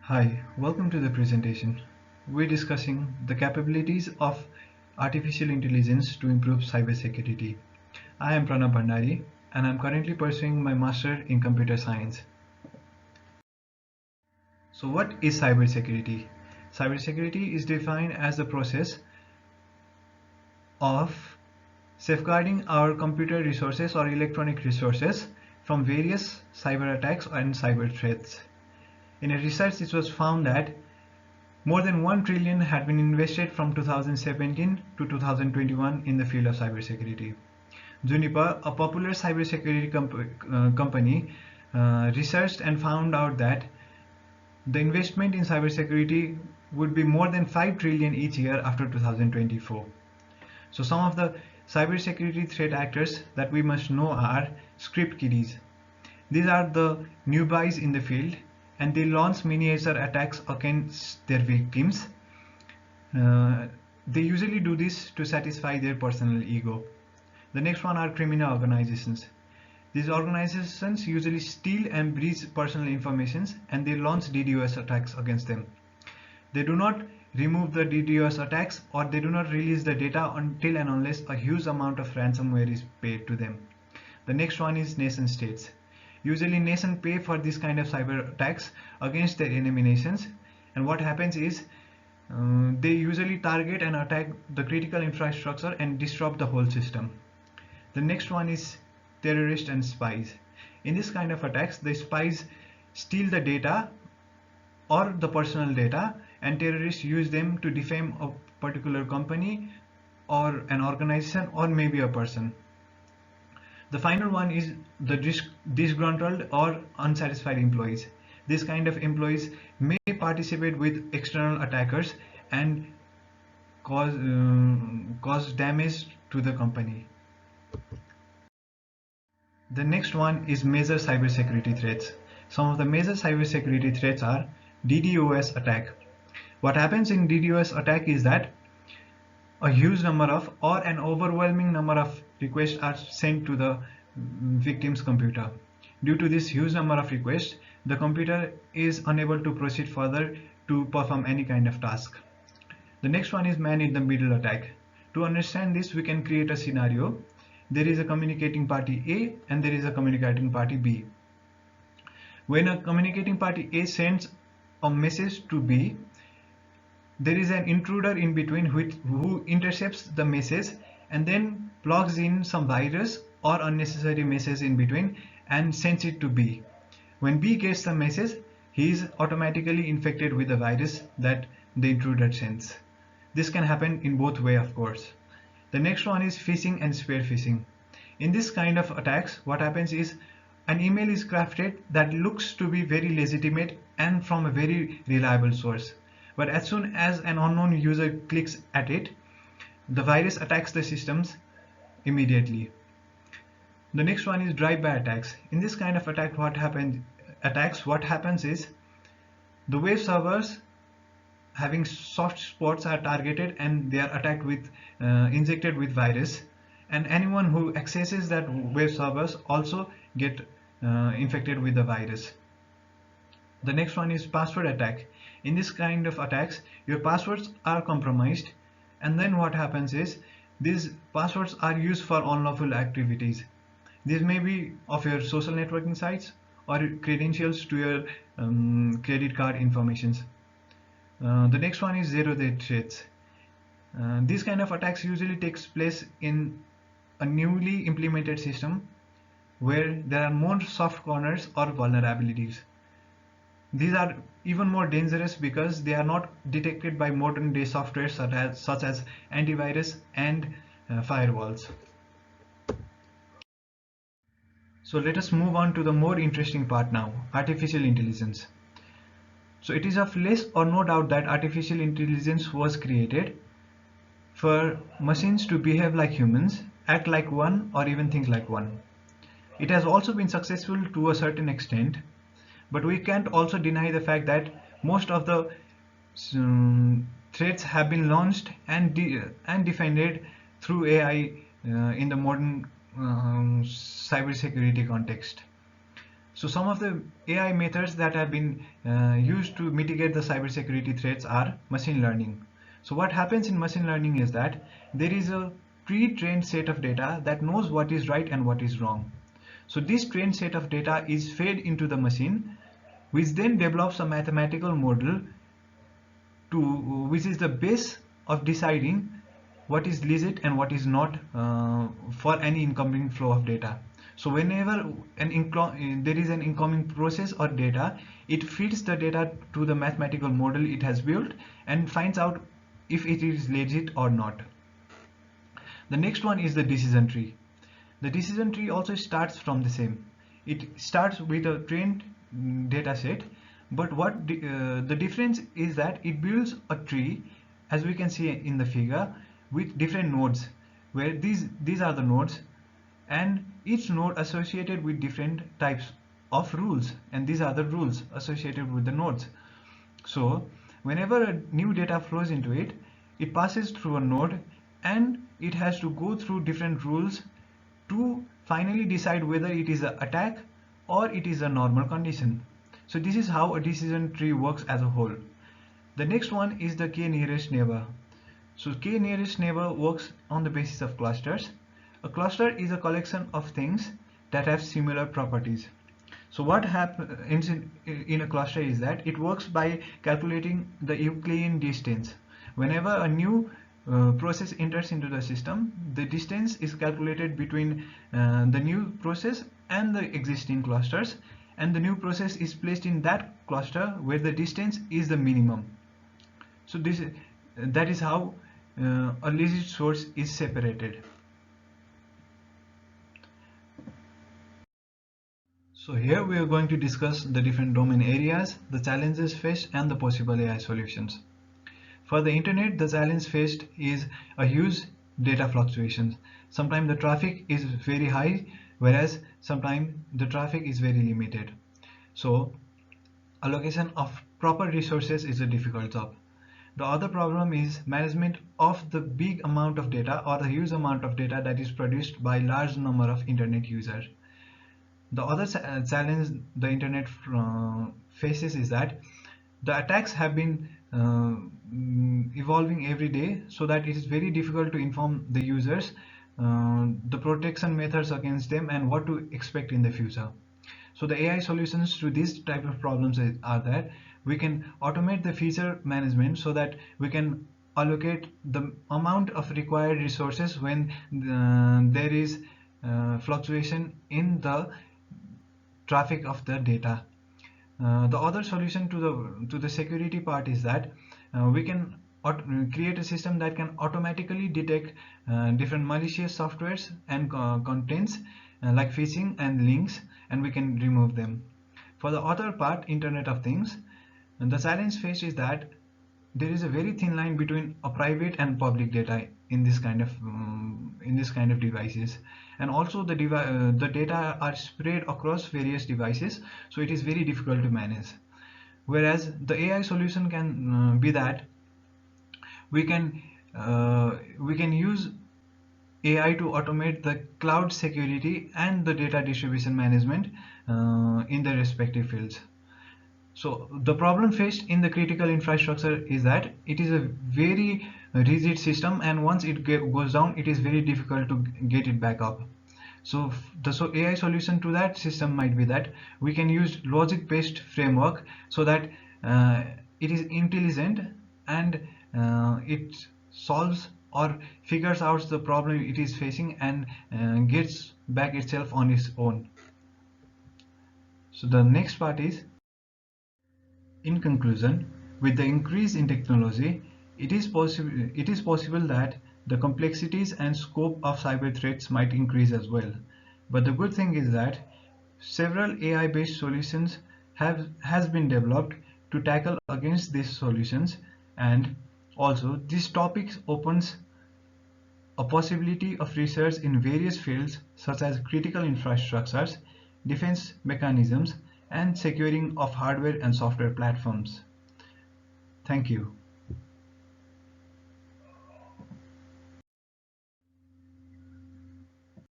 Hi, welcome to the presentation. We're discussing the capabilities of artificial intelligence to improve cybersecurity. I am Pranab Bhandari and I'm currently pursuing my master in computer science. So what is cybersecurity? Cybersecurity is defined as the process of safeguarding our computer resources or electronic resources from various cyber attacks and cyber threats. In a research, it was found that more than 1 trillion had been invested from 2017 to 2021 in the field of cybersecurity. Juniper, a popular cybersecurity company, researched and found out that the investment in cybersecurity would be more than 5 trillion each year after 2024. So some of the cybersecurity threat actors that we must know are script kiddies. These are the newbies in the field and they launch miniature attacks against their victims. They usually do this to satisfy their personal ego. The next one are criminal organizations. These organizations usually steal and breach personal information and they launch DDoS attacks against them. They do not remove the DDoS attacks or they do not release the data until and unless a huge amount of ransomware is paid to them. The next one is nation states. Usually nations pay for this kind of cyber attacks against their enemy nations, and what happens is they usually target and attack the critical infrastructure and disrupt the whole system. The next one is terrorists and spies. In this kind of attacks, the spies steal the data or the personal data and terrorists use them to defame a particular company or an organization or maybe a person. The final one is the disgruntled or unsatisfied employees. This kind of employees may participate with external attackers and cause damage to the company. The next one is major cybersecurity threats. Some of the major cybersecurity threats are DDoS attack. What happens in DDoS attack is that a huge number of or an overwhelming number of requests are sent to the victim's computer. Due to this huge number of requests, the computer is unable to proceed further to perform any kind of task. The next one is man in the middle attack. To understand this, we can create a scenario. There is a communicating party A and there is a communicating party B. When a communicating party A sends a message to B, there is an intruder in between who intercepts the message and then plugs in some virus or unnecessary message in between and sends it to B. When B gets the message, he is automatically infected with the virus that the intruder sends. This can happen in both ways, of course. The next one is phishing and spear phishing. In this kind of attacks, what happens is an email is crafted that looks to be very legitimate and from a very reliable source. But as soon as an unknown user clicks at it, the virus attacks the systems immediately. The next one is drive-by attacks. In this kind of attack, what happens is the web servers having soft spots are targeted and they are attacked with injected with virus, and anyone who accesses that web servers also get infected with the virus. The next one is password attack. In this kind of attacks, your passwords are compromised, and then what happens is these passwords are used for unlawful activities. These may be of your social networking sites or credentials to your credit card informations. The next one is zero-day threats. These kind of attacks usually takes place in a newly implemented system where there are more soft corners or vulnerabilities. These are even more dangerous because they are not detected by modern day software such as antivirus and firewalls. So let us move on to the more interesting part now, artificial intelligence. So it is of less or no doubt that artificial intelligence was created for machines to behave like humans, act like one, or even think like one. It has also been successful to a certain extent, but we can't also deny the fact that most of the threats have been launched and defended through AI in the modern cybersecurity context. So some of the AI methods that have been used to mitigate the cybersecurity threats are machine learning. So what happens in machine learning is that there is a pre-trained set of data that knows what is right and what is wrong. So this trained set of data is fed into the machine, which then develops a mathematical model to which is the base of deciding what is legit and what is not for any incoming flow of data. So whenever there is an incoming process or data, it feeds the data to the mathematical model it has built and finds out if it is legit or not. The next one is the decision tree. The decision tree also starts from the same. It starts with a trained data set, but the difference is that it builds a tree, as we can see in the figure, with different nodes, where these are the nodes, and each node associated with different types of rules, and these are the rules associated with the nodes. So whenever a new data flows into it, it passes through a node and it has to go through different rules to finally decide whether it is an attack or it is a normal condition. So this is how a decision tree works as a whole. The next one is the k nearest neighbor. So k nearest neighbor works on the basis of clusters. A cluster is a collection of things that have similar properties. So what happens in a cluster is that it works by calculating the Euclidean distance. Whenever a new process enters into the system, the distance is calculated between the new process and the existing clusters, and the new process is placed in that cluster where the distance is the minimum. So that is how a legit source is separated. So here we are going to discuss the different domain areas, the challenges faced and the possible AI solutions. For the internet, the challenge faced is a huge data fluctuations. Sometimes the traffic is very high, whereas sometimes the traffic is very limited. So allocation of proper resources is a difficult job. The other problem is management of the big amount of data or the huge amount of data that is produced by large number of internet users. The other challenge the internet faces is that the attacks have been evolving every day, so that it is very difficult to inform the users the protection methods against them and what to expect in the future. So the AI solutions to these type of problems are that we can automate the feature management so that we can allocate the amount of required resources when there is fluctuation in the traffic of the data. The other solution to the security part is that we can create a system that can automatically detect different malicious softwares and contents like phishing and links, and we can remove them. For the other part, Internet of Things, the challenge faced is that there is a very thin line between a private and public data in this kind of devices, and also the data are spread across various devices, so it is very difficult to manage. Whereas the AI solution can be that we can use AI to automate the cloud security and the data distribution management in the respective fields. So the problem faced in the critical infrastructure is that it is a very rigid system, and once it goes down, it is very difficult to get it back up. So the AI solution to that system might be that we can use logic-based framework so that it is intelligent and it solves or figures out the problem it is facing and gets back itself on its own. So the next part is, in conclusion, with the increase in technology, it is possible that the complexities and scope of cyber threats might increase as well. But the good thing is that several AI-based solutions has been developed to tackle against these solutions, and also this topic opens a possibility of research in various fields such as critical infrastructures, defense mechanisms, and securing of hardware and software platforms. Thank you.